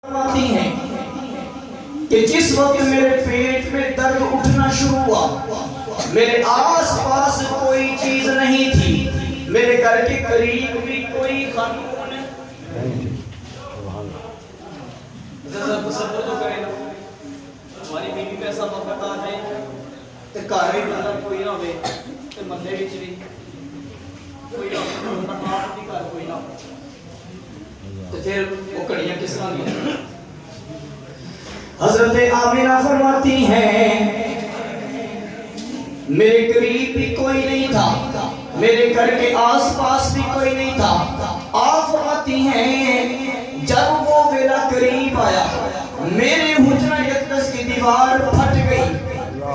فرماتی ہیں کہ جس وقت میرے پیٹ میں درد اٹھنا شروع ہوا، میرے آس پاس کوئی چیز نہیں تھی، میرے گھر کے قریب بھی کوئی خاتون ذرا تصور تو کریں ہماری بیوی پہ ایسا وقت آ جائے کہ گھر بھی اندر کوئی نہ ہوئے تو مندے وچ بھی کوئی نہ آپ بھی گھر کوئی نہ ہو تو پھر وہ کڑیاں کس طرح کی؟ حضرت آمینہ فرماتی ہیں میرے قریب بھی کوئی نہیں تھا، میرے گھر کے آس پاس بھی کوئی نہیں تھا۔ آپ فرماتی ہیں جب وہ میرا قریب آیا میرے حجرہ اقدس کی دیوار پھٹ گئی،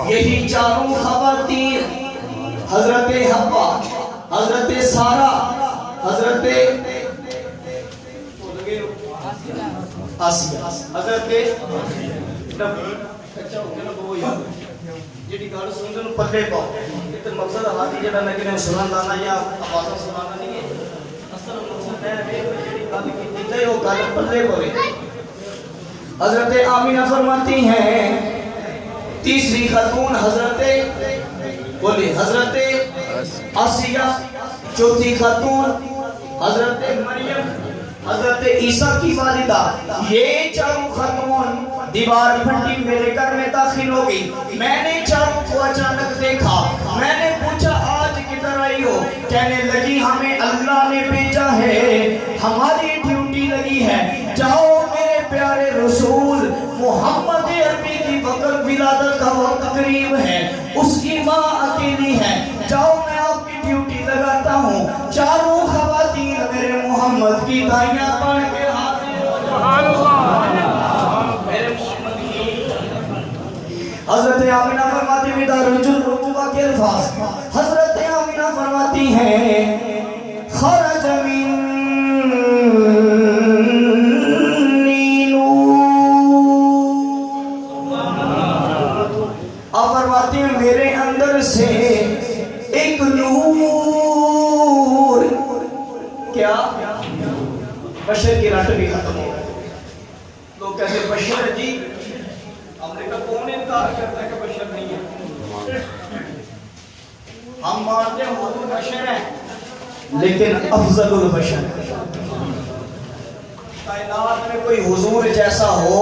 یہی چاروں خواتین حضرت حوا، حضرت سارہ، حضرت آسیہ، حضرت اچھا ہو گیا نا وہ یاد جیڑی گل سننے نوں پلے پاؤ تے مقصد ہاتھی جڑا لگے نے سنن لانا یا آوازاں سنانا نہیں ہے، اصل مقصد ہے جیڑی گل کیتی جائے وہ گل پلے پوے۔ حضرت آمینہ فرماتی ہیں تیسری خاتون حضرت بولی حضرت آسیہ، چوتھی خاتون حضرت مریم، حضرت عیسیٰ کی والدہ، یہ چاروں خاتون دیوار پھٹی میرے گھر میں داخل ہو گئی۔ میں نے چاروں کو اچانک دیکھا، میں نے پوچھا آج کدھر آئی ہو؟ کہنے لگی ہمیں اللہ نے بھیجا ہے، ہماری ڈیوٹی لگی ہے، جاؤ میرے پیارے رسول محمد عربی کی وقت ولادت کا وقت قریب ہے، اس کی ماں اکیلی ہے، جاؤ میں آپ کی ڈیوٹی لگاتا ہوں۔ چاروں خواتین میرے محمد کی دائیاں پڑھ کے حاضر ہو میرے محمد کی۔ حضرت آمینہ فرماتی ہیں دارج الرقوبہ کے الفاظ، حضرت آمینہ فرماتی ہیں خرج منی نور، آپ فرماتی ہیں میرے اندر سے ایک نور، کیا بشر کی رٹ بھی ختم ہو گئی۔ لوگ کہتے ہیں بشر جی، ہم نے کہا کون انکار کرتا ہے کہ بشر نہیں ہے؟ ہم مانتے ہیں حضور بشر ہیں لیکن افضل البشر، کائنات میں کوئی حضور جیسا ہو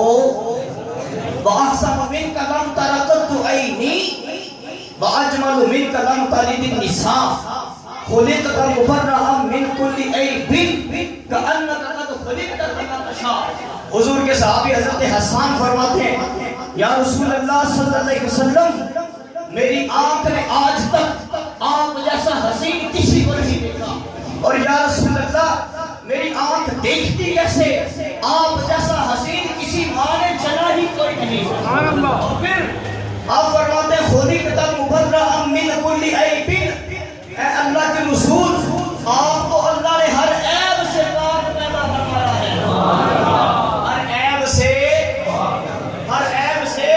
وَأَحْسَنُ مِنْكَ لَمْ تَرَ قَطُّ عَيْنِي وَأَجْمَلُ مِنْكَ لَمْ تَلِدِ النِّسَاءُ خُلِقْتَ مُبَرَّأً مِنْ كُلِّ عَيْبٍ كَأَنَّكَ قَدْ خُلِقْتَ كَمَا تَشَاءُ۔ حضور کے صحابی حضرت حسان فرماتے ہیں یا رسول اللہ صلی اللہ علیہ وسلم میری آنکھ نے آج تک آپ جیسا حسین کسی کو نہیں دیکھا، اور یا رسول اللہ میری آنکھ دیکھتی کیسے آپ جیسا حسین کسی ماں نے چلا ہی کوئی نہیں۔ اور پھر آپ فرماتے ہیں خُلِقْتَ مُبَرَّأً مِنْ كُلِّ عَيْبٍ، اے اللہ کے رسول آپ کو اللہ نے ہر عیب سے پاک پیدا فرمایا ہے، ہر عیب سے، ہر عیب سے،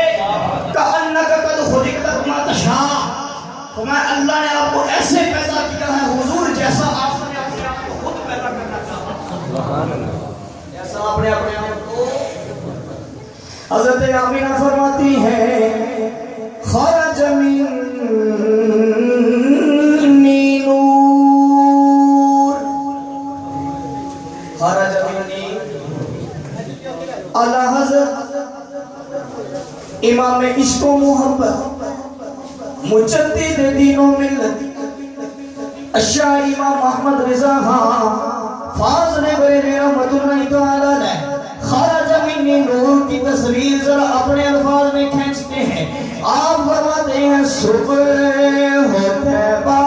كَأَنَّكَ قَدْ خُلِقْتَ كَمَا تَشَاءُ، فرمایا اللہ نے آپ کو ایسے پیدا کیا ہے حضور جیسا آپ نے اپنے آپ کو خود پیدا کرنا چاہتا، جیسا آپ نے اپنے آپ کو۔ حضرت آمینہ فرماتی ہیں خرج منی نور، خرج منی، اعلیٰ حضرت امام عشق و محبت مجدد دین و ملت اشاہ امام محمد رضا خان فاضل بریلوی رحمت اللہ تعالیٰ علیہ خرج منی نور کی تصویر ذرا اپنے الفاظ میں کھینچتے ہیں۔ آپ فرماتے ہیں صبح ہو طیبہ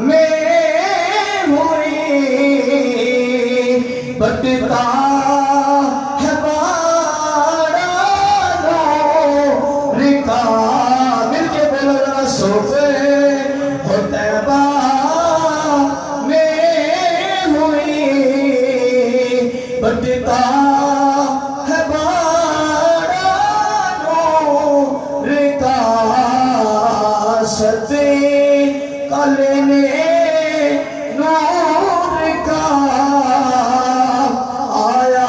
میں ہوئی بٹتا ہے بارہ نور کا، مل کے بولو ذرا صبح ہو طیبہ بٹتا ہے بارہ نور کا، صدقہ لینے نور کا آیا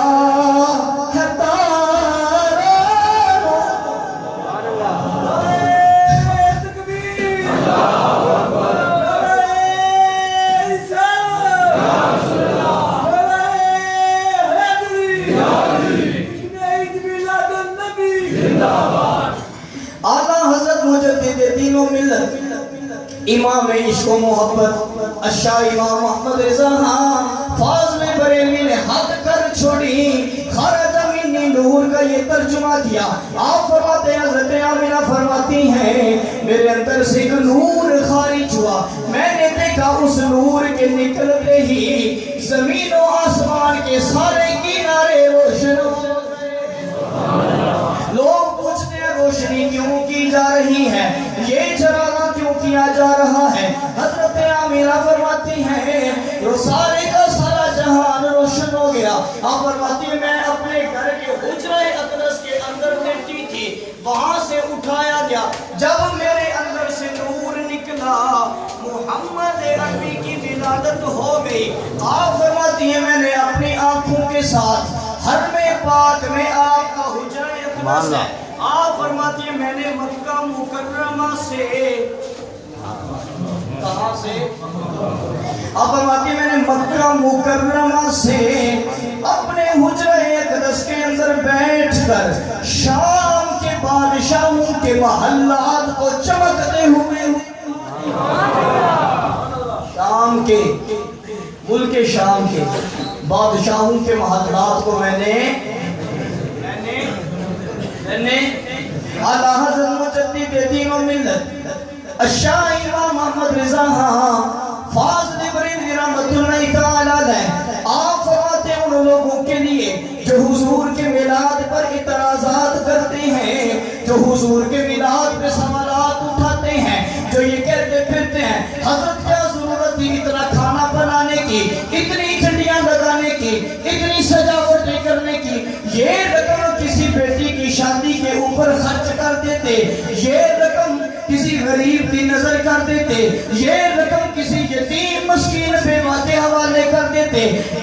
و ملت امام عشق و محبت اشاہ امام محمد رضا فاضل بریلوی نے حد کر چھوڑی خرج منی نور کا یہ ترجمہ کیا. آپ فرماتے ہیں حضرت آمنہ فرماتی ہیں میرے اندر سے ایک نور خارج ہوا, میں نے دیکھا اس نور کے نکلتے ہی زمین و آسمان کے سارے کنارے روشن ہو گئے. لوگ پوچھتے ہیں روشنی کیوں کی جا رہی ہے, یہ جلانا کیوں کیا جا رہا ہے؟ حضرت آمنہ فرماتی ہیں وہ سارے کا سارا جہان روشن ہو گیا. آپ فرماتی ہیں میں اپنے گھر کے حجرہ اقدس کے اندر لیٹی تھی, وہاں سے اٹھایا گیا, جب میرے اندر سے نور نکلا محمد عربی کی ولادت ہو گئی. آپ فرماتی ہیں میں نے اپنی آنکھوں کے ساتھ حرم پاک میں آپ کا حجرہ اقدس ہے. آپ فرماتی ہیں میں نے مکہ مکرمہ سے, کہاں سے؟ آپ فرماتی ہیں میں نے مکہ مکرمہ سے اپنے حجرہ اقدس کے اندر بیٹھ کر شام کے بادشاہوں کے محلات کو چمکتے ہوئے, شام کے ملک شام کے بادشاہوں کے محلات کو میں نے اعلیٰ حضرت مجدد دین و ملت اشاہ امام محمد رضا فاضل بریلوی رحمت اللہ تعالیٰ علیہ آپ فرماتے ہیں ان لوگوں کے لیے جو حضور کے میلاد پر اعتراضات کرتے ہیں, جو حضور کے میلاد پہ سوالات اٹھاتے ہیں, جو یہ کہتے پھرتے ہیں حضرت کیا ضرورت تھی اتنا کھانا بنانے کی, اتنی گھنٹیاں لگانے کی, اتنی سجاوٹیں کرنے کی, یہ رقم کسی بیٹی کی شادی کے اوپر خرچ کر دیتے, یہ رقم کسی غریب کی نظر کر دیتے, یہ رقم کسی یتیم مسکین بیوہ کے حوالے کر دیتے.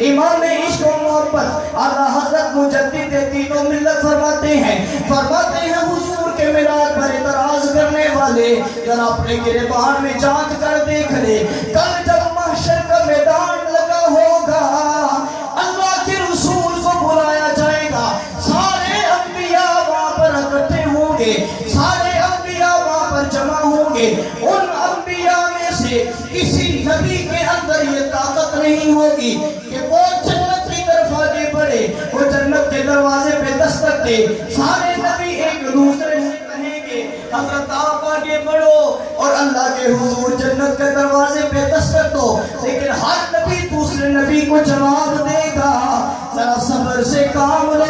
امام عشق و محبت اعلیٰ حضرت مجدد دین و ملت فرماتے ہیں حضور کے میلاد پر اعتراض کرنے والے ذرا اپنے گریبان میں جھانک کر دیکھ لے, کل جب محشر کا میدان لگا ہوگا اللہ کے رسول کو بلایا جائے گا, سارے انبیاء وہاں پر اکٹھے ہوں گے, سارے انبیاء وہاں پر جمع ہوں گے. ان انبیاء میں سے کسی نبی کے اندر یہ طاقت نہیں ہوگی کہ وہ جنت کی طرف آگے بڑھے, وہ جنت کے دروازے پہ دستک دے. سارے نبی ایک دوسرے سے کہیں گے حضرت آپ آگے بڑھو اور اللہ کے حضور جنت کے دروازے پہ دستک دو, لیکن ہر نبی دوسرے نبی کو جواب دے گا ذرا صبر سے کام لو.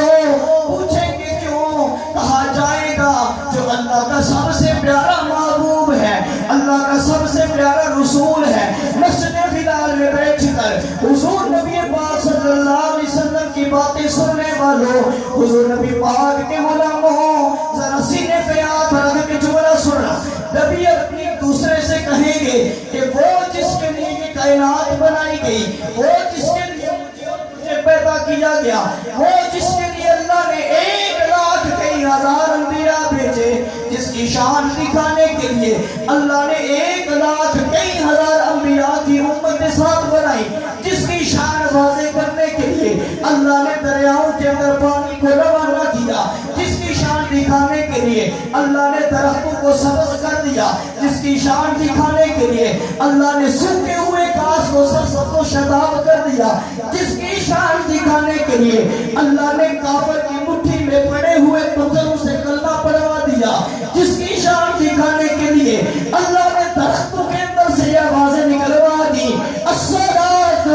پوچھیں گے کیوں؟ کہا جائے گا جو اللہ کا سب سے پیارا محبوب ہے, اللہ کا سب سے پیارا رسول ہے, مسجد بلال میں بیٹھ کر حضور نبی پاک صلی اللہ علیہ وسلم کی باتیں سننے والوں, حضور نبی پاک کے غلاموں, ذرا سینے پہ ہاتھ رکھ کے جملہ سننا. نبی اپنی دوسرے سے کہیں گے کہ وہ جس کے لیے یہ کائنات بنائی گئی, وہ جس کے لیے مجھے پیدا کیا گیا, وہ جس کے لیے اللہ نے 1,00,000 انبیاء بھیجے, جس کی شان دکھانے کے لیے اللہ نے 1,00,000 انبیاء کی امت ساتھ بنائی, جس کی شان واضح کرنے کے لیے اللہ نے دریاؤں کے اندر پانی کو روانہ کیا, جس کی شان دکھانے کے لیے اللہ نے درختوں کو سبز کر دیا, جس کی شان دکھانے کے لیے اللہ نے سوکھے ہوئے گھاس کو سرسبز و شاداب کر دیا, جس کی شان دکھانے کے لیے اللہ نے کافر کی مٹھی میں پڑے ہوئے پتھروں سے کلمہ پڑھوا دیا, جس کی شان دکھانے کے لیے اللہ نے درختوں کے اندر سے یہ آوازیں نکلوا دی, الصلاۃ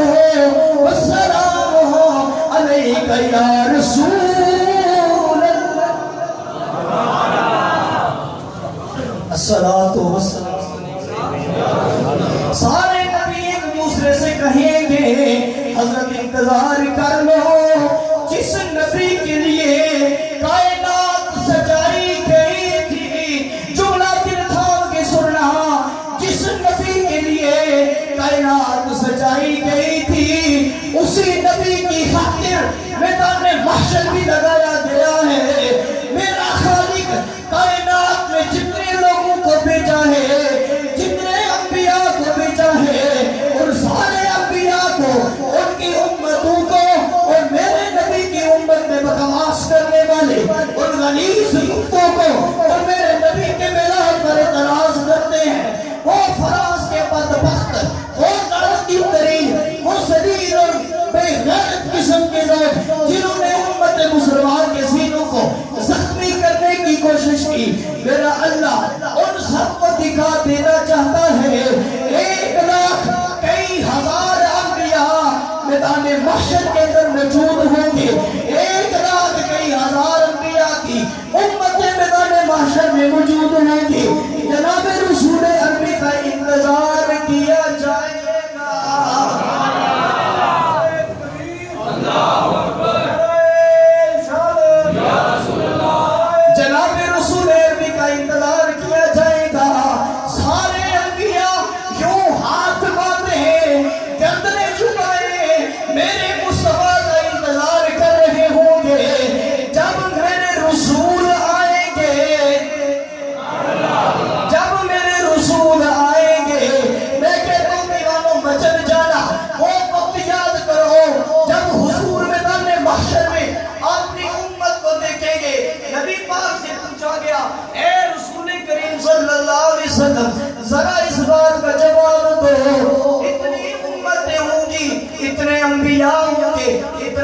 والسلام علیک یا رسول اللہ, الصلاۃ والسلام. سارے نبی ایک دوسرے سے کہیں گے حضرت انتظار کر لو, جس نبی کے لیے کائنات سجائی گئی تھی, جملہ دل تھام کے سننا, جس نبی کے لیے کائنات سجائی گئی تھی اسی نبی کی خاطر میدان محشر بھی لگایا گیا ہے. میرا خالق کائنات میں جتنے لوگوں کو بھیجا ہے, جتنے انبیاء کو بھیجا ہے, ان سارے انبیاء کو, ان کی امتوں کو اور میرے نبی کی امت میں بکواس کرنے والے ان غلیظ نقطوں کو اور میرے نبی کے میلاد پر اعتراض کرنے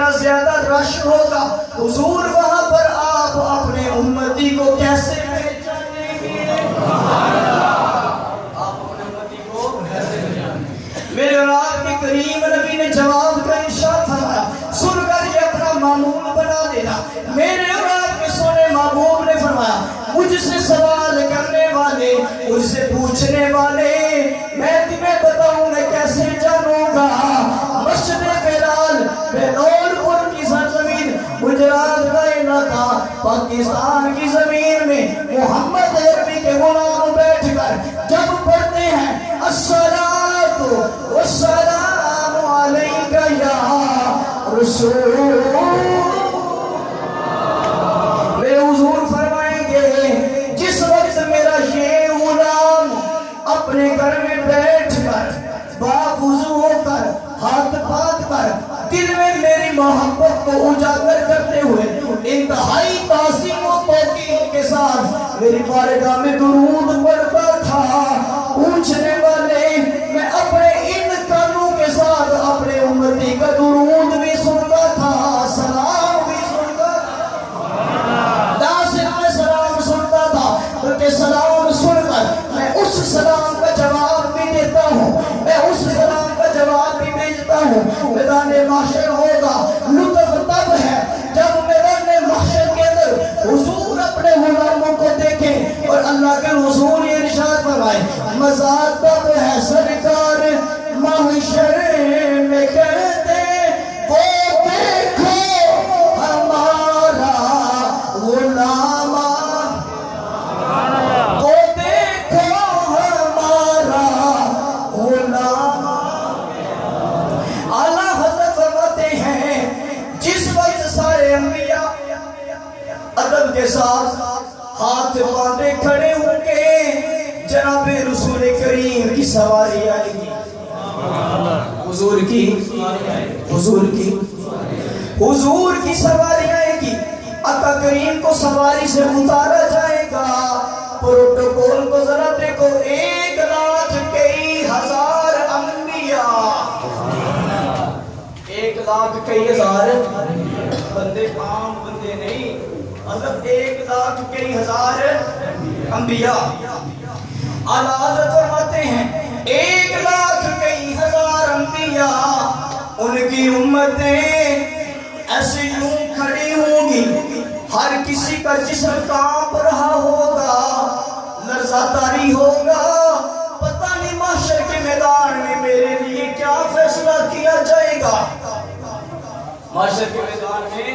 اتنا زیادہ رش ہوگا، حضور وہاں پر آپ اپنے امتی کو کیسے پہچانیں گے؟ آپ اپنے امتی کو کیسے پہچانیں گے؟ میرے اور آپ کے کریم نبی نے جواب کا ارشاد فرمایا، سن کر یہ اپنا معمول بنا دینا۔ میرے اور آپ کے سونے محبوب نے فرمایا، مجھ سے سوال کرنے والے، مجھ سے پوچھنے والے، میں تمہیں بتاؤں میں کیسے جانوں گا؟ مسجد بلال بلال پور کی سرزمین، گجرات کا علاقہ، پاکستان کی زمین میں محمد عربی کے غلام بیٹھ کر جب پڑھتے ہیں الصلاۃ والسلام علیک یا رسول، میرے حضور فرمائیں گے جس وقت میرا یہ غلام اپنے گھر میں بیٹھ کر باوضو ہو کر ہاتھ پاک کر دل میں میری محبت کو اجاگر کرتے ہوئے انتہائی تعظیم و توقیر کے ساتھ میری بارگاہ میں درود پڑھتا تھا، پوچھنے والے میں اپنے ان کانوں کے ساتھ اپنے امتی کا درود بھی سنتا تھا، سلام بھی سنتا تھا، نہ صرف میں سلام سنتا تھا بلکہ سلام سن کر میں اس سلام کا جواب بھی دیتا ہوں، میں اس سلام کا جواب بھی بھیجتا ہوں۔ میدان محشر ہوگا، لطف تب ہے جب میدان محشر کے اندر حضور اپنے غلاموں کو دیکھیں اور اللہ کے حضور یہ ارشاد فرمائے، مزہ تب ہے سرکار محشر میں کہتے وہ دیکھو ہمارا غلام، وہ دیکھو ہمارا غلام۔ اعلیٰ حضرت فرماتے ہیں جس وقت سارے انبیاء ادب کے ساتھ ہاتھ باندھے کھڑے ہوں گے، جناب رسول کریم کی سواری آئے گی، حضور کی سواری آئے گی، آقا کریم کو سواری سے اتارا جائے گا۔ پروٹوکول کو ذرا دیکھو، 1,00,000 انبیاء، 1,00,000 بندے، عام بندے نہیں، مطلب 1,00,000 انبیاء۔ اعلیٰ حضرت فرماتے ہیں 1,00,000 انبیاء، ان کی امتیں ایسے یوں کھڑی ہوں گی، ہر کسی کا جسم کانپ رہا ہوگا، لرزہ طاری ہوگا، پتہ نہیں محشر کے میدان میں میرے لیے کیا فیصلہ کیا جائے گا۔ محشر کے میدان میں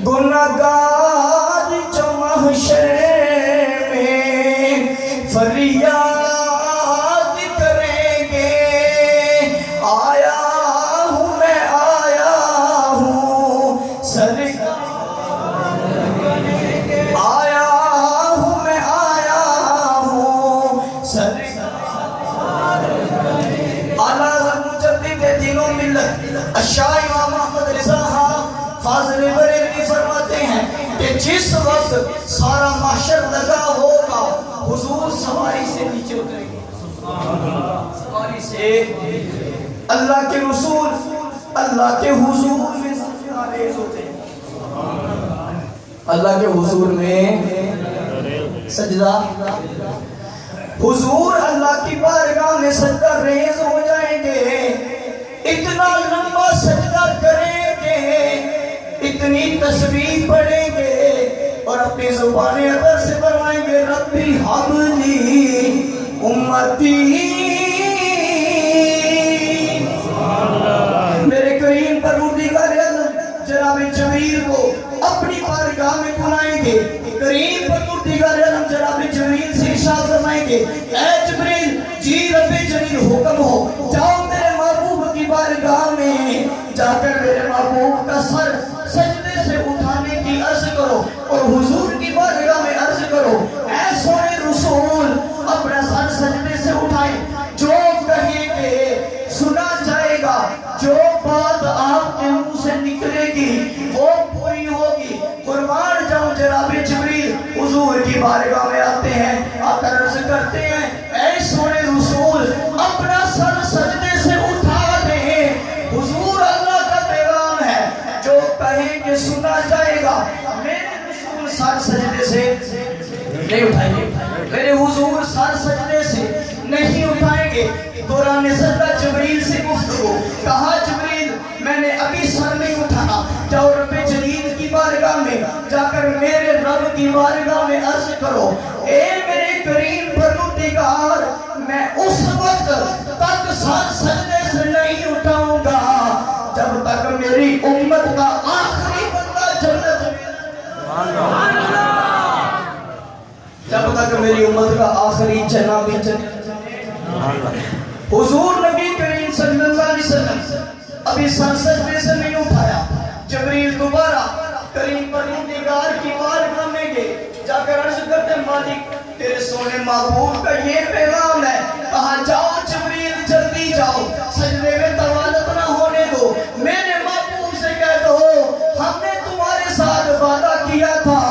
گناہگار جو محشر میں فریاد کریں گے، آیا ہوں میں آیا ہوں سرکار، آیا ہوں میں آیا ہوں سرکار۔ اعلیٰ مجدد دین و ملت الشاہ امام احمد رضا فاضل بریلوی فرماتے ہیں کہ جس وقت سارا محشر لگا ہوگا، حضور سواری سے نیچے اتریں گے، سواری سے اللہ کے رسول اللہ کے حضور میں سجدہ ریز ہوتے ہیں، اللہ کے حضور میں سجدہ، حضور اللہ کی بارگاہ میں سجدہ ریز ہو جائیں گے، اتنا لمبا سجدہ کریں گے، اتنی تسبیح پڑھیں گے اور اپنی زبان ادا سے فرمائیں گے ربی حبلی امتی۔ میرے کریم پروردگار عالم جناب جبریل کو اپنی بارگاہ میں بلائیں گے، کریم پروردگار عالم جناب جبریل سے ارشاد فرمائیں گے اے جبریل جی رب جلیل حکم ہو، جاؤ میرے محبوب کی بارگاہ میں جا کر میرے محبوب کا سر سجدے سے اٹھانے کی عرض کرو اور حضور کی بارگاہ میں عرض کرو اے سونے رسول اپنا سر سجدے سے اٹھائیں، جو کہیں گے سنا جائے گا، جو بات آپ کے منہ سے نکلے گی وہ پوری ہوگی۔ قربان جاؤں جناب جبریل حضور کی بارگاہ میں آتے ہیں، آ کر عرض کرتے ہیں اے سونے رسول اپنا سر سجدے سے اٹھا دیں، حضور اللہ کا پیغام کہیں کہ سنا جائے گا، میرے رسول سر سجدے سے نہیں اٹھائیں گے، میرے حضور سر سجدے سے نہیں اٹھائیں گے۔ دوران سجدہ جبریل سے گفتگو، کہا جبریل میں نے ابھی سر نہیں اٹھانا، جاؤ رب جلیل کی بارگاہ میں جا کر میرے رب کی بارگاہ میں عرض کرو، اے میرے کریم پروردگار میں اس وقت تک سر سجدے سے نہیں اٹھاؤں گا جب تک میری امت کا آخری بندہ جنت میں، جب تک میری امت کا آخری جنہ بھی جنت۔ حضور نبی کریم صلی اللہ علیہ وسلم ابھی سر سجدے سے نہیں اٹھایا، جبریل دوبارہ کریم پروردگار کی بارگاہ میں گئے، جا کر عرض کرتے مالک تیرے سونے محبوب کا یہ پیغام ہے، کہا جاؤ جبریل جلدی جاؤ، سجدے میں طوالت نہ ہونے دو، میرے محبوب سے کہہ دو ہم نے تمہارے ساتھ وعدہ کیا تھا،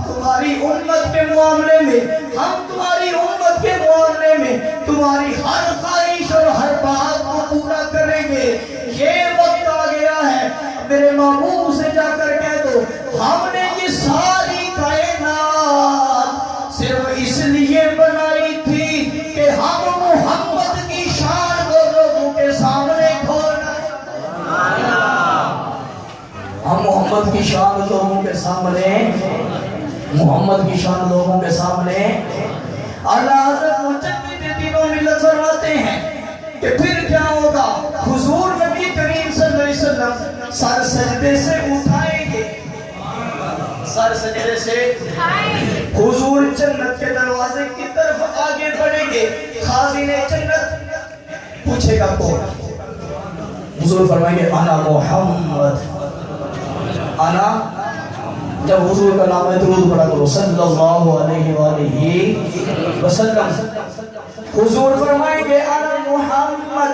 تمہاری امت کے معاملے میں، ہم تمہاری امت کے معاملے میں تمہاری ہر خواہش اور ہر بات کو پورا کریں گے، یہ وقت آ گیا ہے۔ میرے محبوب سے جا کر کہہ دو ہم نے یہ ساری کائنات صرف اس لیے بنائی تھی کہ ہم محمد کی شان کو لوگوں کے سامنے کھولنا، ہم محمد کی شان لوگوں کے سامنے، محمد کی شان لوگوں کے سامنے۔ اعلیٰ حضرت مجدد دین و ملت فرماتے ہیں کہ پھر کیا ہوگا، حضور نبی کریم صلی اللہ علیہ وسلم سر سجدے سے اٹھائیں گے، سر سجدے سے حضور جنت کے دروازے کی طرف آگے بڑھیں گے، خازن جنت پوچھے گا کون، حضور فرمائیں گے انا محمد، انا، جب حضور کا نام ہے درود پڑھا کرو صلی اللہ علیہ وآلہ وسلم، حضور فرمائیں گے انا محمد،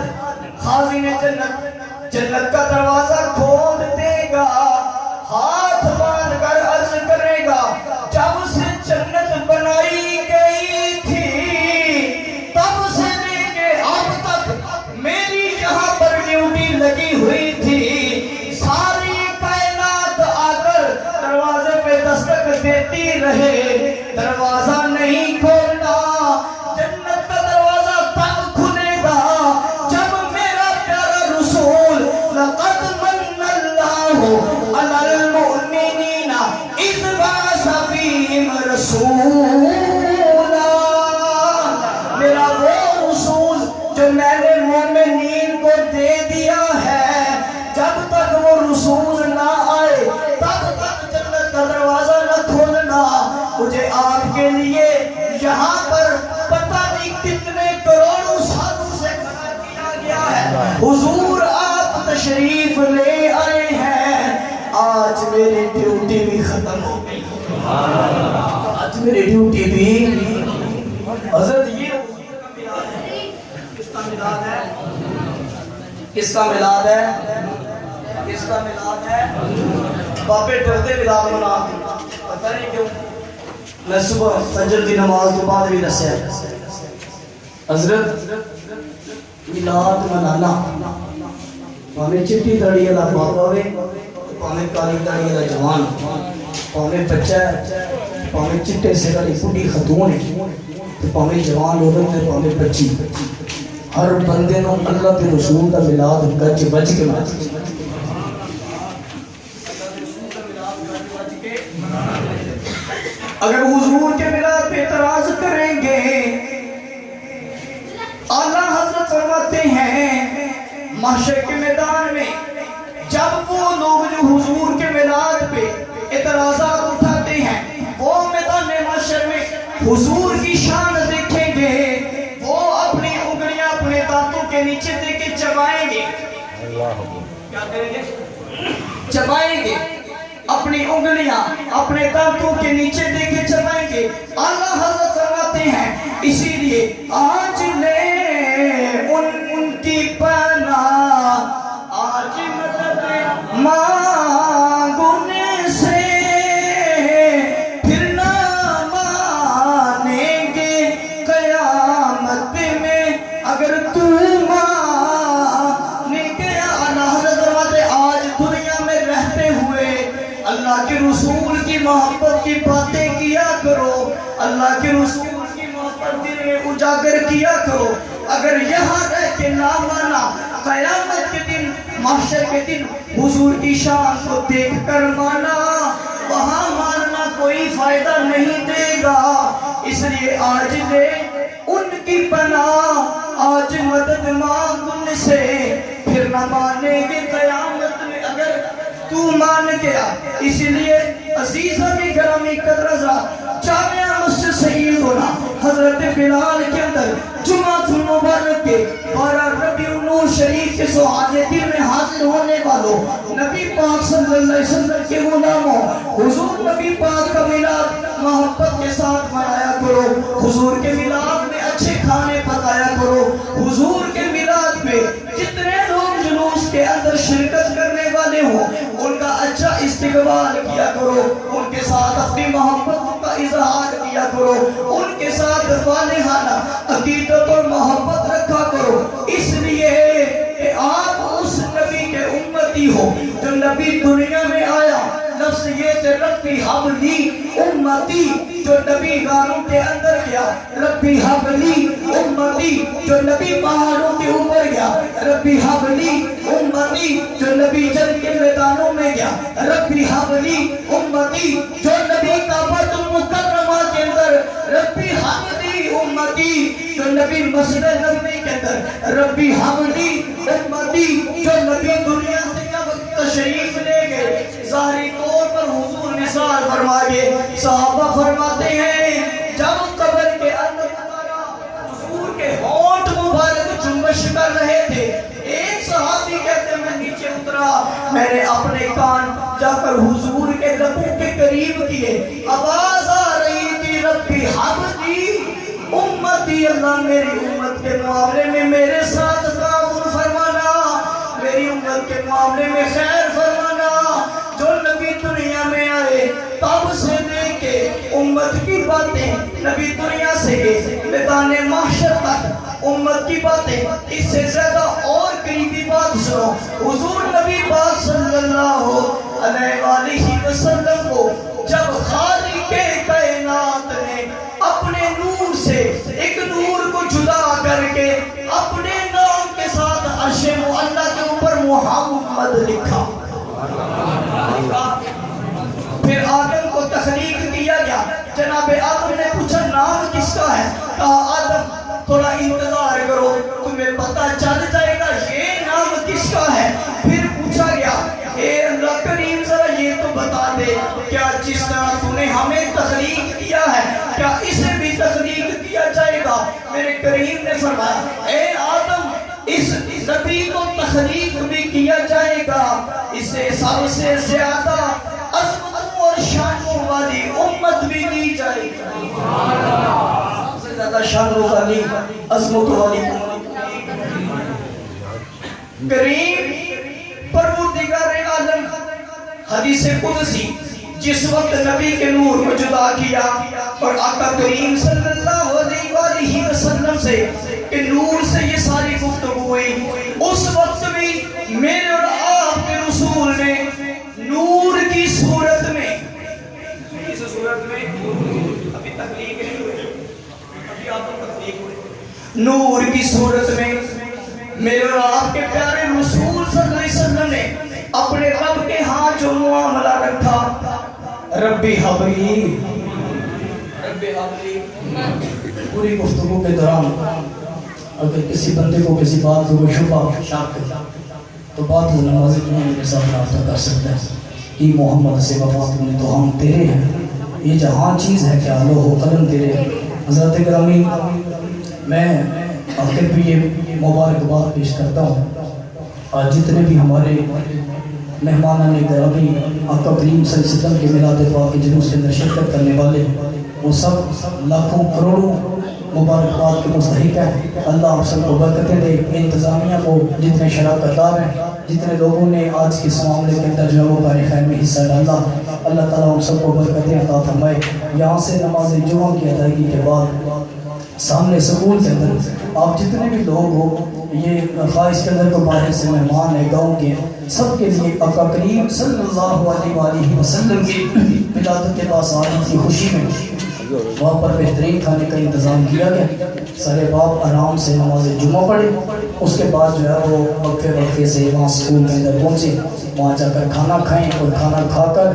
خازن جنت جنت کا دروازہ کھول دے گا، ہاتھ باندھ کر عرض کرے گا جب سے جنت بنائی گئی تھی تب سے لے کے اب تک میری یہاں پر ڈیوٹی لگی ہوئی تھی، ساری کائنات آ کر دروازے پہ دستک دیتی رہے، دروازہ نہیں کھولنا، جنت کا دروازہ تب کھلے گا جب میرا پیارا رسول لقد من اللہ علی المؤمنین اذ بعث فیہم رسولا، میرا وہ رسول جو میں نے مومنین کو دے دیا ہے، جب تک وہ رسول نہ آئے تب تک جنت کا دروازہ نہ کھولنا، مجھے آپ کے لیے یہاں پر پتہ نہیں کتنے کروڑوں سالوں سے کھڑا کیا گیا ہے، حضور آپ تشریف لے آئے ہیں، آج میری ڈیوٹی بھی ختم ہو گئی، آج میری ڈیوٹی بھی، حضرت یہ کس کا میلاد ہے، کس کا میلاد ہے، کس کا میلاد ہے، باپے ڈرتے میلاد مناتے، پتہ نہیں کیوں، میں صبح فجر کی نماز کے بعد بھی دسیا حضرت میلاد منانا پاویں چٹی داڑھی والا باپ ہوے، پاویں کالی داڑھی والا جوان، پاویں بچہ پاویں چٹے سر والی بڈھی خاتون ہے، پاویں جوان ہوے تے پاویں بچی، ہر بندے نو اللہ کے رسول کا میلاد گج بج کے منانا، اگر حضور کے میلاد پہ اعتراض کریں گے، اعلیٰ حضرت فرماتے ہیں محشر کے میدان میں جب وہ لوگ جو حضور کے میلاد پہ اعتراضات اٹھاتے ہیں وہ میدان محشر میں حضور کی شان دیکھیں گے، وہ اپنی انگلیاں اپنے دانتوں کے نیچے دے کے چبائیں گے، کیا کریں گے، چبائیں گے، اپنی انگلیاں اپنے دانتوں کے نیچے دے کے چبائیں گے۔ اعلیٰ حضرت فرماتے ہیں اسی لیے آج لے ان کی پناہ، آج مدد مانگنے سے پھر نہ مانیں گے قیامت میں، اگر تو مانے گے۔ اعلیٰ حضرت فرماتے آج دنیا میں رہتے ہوئے اللہ کے رسول کی محبت کی باتیں کیا کرو، اللہ کے رسول کی محبت دل میں اجاگر کیا کرو۔ اگر یہاں رہ کے نہ مانا، قیامت کے دن، محشر کے دن حضور کی شان کو دیکھ کر مانا، وہاں ماننا کوئی فائدہ نہیں دے گا۔ اس لیے آج لے ان کی پناہ، آج مدد مانگ ان سے، پھر نہ مانیں گے قیامت میں اگر تو مان گیا۔ اس لیے عزیزان گرامی قدر حضرات، جامعہ مسجد سیدنا حضرت بلال کے اندر جمعۃ المبارک کے 12 ربیع النور شریف کے سعادے دن میں حاضر ہونے والوں نبی پاک صلی اللہ علیہ وسلم کے غلاموں، حضور نبی پاک کا میلاد محبت کے ساتھ منایا کرو، حضور کے میلاد میں اچھے کھانے پکایا کرو، حضور کے میلاد میں جتنے لوگ جلوس کے اندر شرکت کرنے والے ہوں ان کا اچھا استقبال کیا کرو، ان کے ساتھ اپنی محبت کا اظہار کیا کرو، ان کے ساتھ والہانہ عقیدت اور محبت رکھا کرو، اس لیے کہ آپ اس نبی کے امتی ہو جو نبی دنیا میں آیا، لفظ یہ کہ ربی حبلی امتی، جو نبی غاروں کے اندر گیا، ربی حبلی امتی، جو نبی پہاڑوں کے اوپر گیا، ربی حبلی امتی، جو نبی جنگ کے میدانوں میں گیا، ربی حبلی امتی، جو نبی کعبۃ المکرمہ کے اندر، ربی حبلی امتی، جو نبی مسجد نبوی کے اندر، ربی حبلی امتی، جو نبی دنیا سے جب تشریف لے گئے، ظاہری طور پر حضور نثار فرمائے، صحابہ فرماتے ہیں جب قبر کے اندر حضور کے ہونٹ مبارک جنبش کر رہے تھے، ایک صحابی کہتے ہیں میں نیچے اترا، میں نے اپنے کان جا کر حضور کے لبوں کے قریب کیے، آواز آ رہی تھی ربی حبلی امتی، اللہ میری امت کے معاملے میں میرے ساتھ تعاون فرمانا، میری امت کے معاملے میں خیر فرمانا، جو نبی دنیا میں آئے تب سے لے کے امت کی باتیں، نبی دنیا سے میدان محشر تک امت کی باتیں، اس سے زیادہ اور قریبی بات سنو، حضور نبی پاک صلی اللہ علیہ وآلہ وسلم کو جب خالق کائنات نے اپنے نور سے ایک نور کو جدا کر کے اپنے نام کے ساتھ عرش معلی کے اوپر محمد لکھا، پھر آدم کو تخلیق کیا گیا، جناب آدم نے پوچھا نام کس کا ہے؟ کہا آدم تھوڑا انتظار کرو تمہیں پتہ چل جائے گا یہ نام کس کا ہے۔ پھر پوچھا گیا اے اللہ کریم ذرا یہ تو بتا دے کیا جس طرح تو نے ہمیں تخلیق کیا ہے کیا اسے بھی تخلیق کیا جائے گا؟ میرے کریم نے فرمایا اے آدم اس نبی کو تخلیق بھی کیا جائے گا، اسے سب سے زیادہ عظمتوں اور شانوں والی امت بھی دی جائے گی، سب سے زیادہ شانوں والی عظمتوں والی کریم پروردگار عالم۔ حدیث قدسی جس وقت نبی کے نور کو جدا کیا اور آقا کریم صلی اللہ علیہ وآلہ وسلم سے کہ نور سے یہ ساری گفتگو ہوئی، اس وقت بھی میرے اور آپ کے رسول نے نور کی صورت میں، اس صورت میں ابھی تخلیق نہیں ہوئی، ابھی آپ کو تخلیق ہوئی، نور کی صورت میں میرے اور آپ کے پیارے رسول صلی اللہ علیہ وسلم نے اپنے رب کے ہاں جو معاملہ رکھا ربی حبلی، ربی حبلی۔ پوری گفتگو کے دوران اگر کسی بندے کو کسی بات کو شبہ شک تو بات نماز امام کے ساتھ رابطہ کر سکتا ہے کہ محمد سے وفات میں تو ہم تیرے ہیں، یہ جہاں چیز ہے کیا لوح و قلم تیرے۔ حضرت گرامی میں آخر بھی یہ مبارکباد پیش کرتا ہوں، اور جتنے بھی ہمارے مہمانان گرامی آقا کریم صلی اللہ علیہ وسلم کے میلاد پاک کے جلوس کے اندر شرکت کرنے والے وہ سب لاکھوں کروڑوں مبارکباد کے مستحق ہیں، اللہ آپ سب کو برکتیں دے۔ انتظامیہ کو جتنے شراکت دار ہیں، جتنے لوگوں نے آج کے اس معاملے کے اندر جو ہے وہ کار خیر میں حصہ ڈالا، اللہ تعالیٰ ہم سب کو برکتیں عطا فرمائے۔ یہاں سے نماز جمعہ کی ادائیگی کے بعد سامنے سکول کے اندر آپ جتنے بھی لوگ ہو، یہ خواہش کے اندر کو باہر سے مہمان ہیں، گاؤں کے سب کے لیے آقا کریم صلی اللہ علیہ وآلہ وسلم کی ولادت باصادق کی خوشی میں وہاں پر بہترین کھانے کا انتظام کیا گیا. سارے باپ آرام سے نماز جمعہ پڑھے, اس کے بعد جو ہے وہ وقفے سے وہاں اسکول کے اندر پہنچے, وہاں جا کر کھانا کھائیں, اور کھانا کھا کر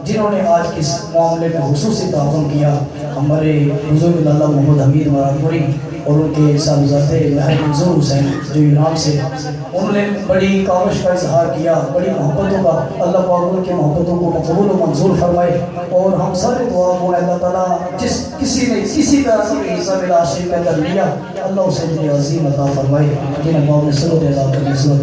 جنہوں نے آج اس معاملے میں خصوصی تعاون کیا, ہمارے بزرگ لالا محمد حمید مراد پوری اور ان کے صاحبزادے مہر منظور حسین جو ایران سے, انہوں نے بڑی کاوش کا اظہار کیا, بڑی محبتوں کا. اللہ پاک ان کے محبتوں کو مقبول و منظور فرمائے, اور ہم سارے دعا کو اللہ تعالیٰ جس کسی نے کسی طرح سے حصہ ملا عاشق کے اندر لیا, اللہ اسے عظیم عطا فرمائے. جن اباؤ نے سنت ادا کرنے سنت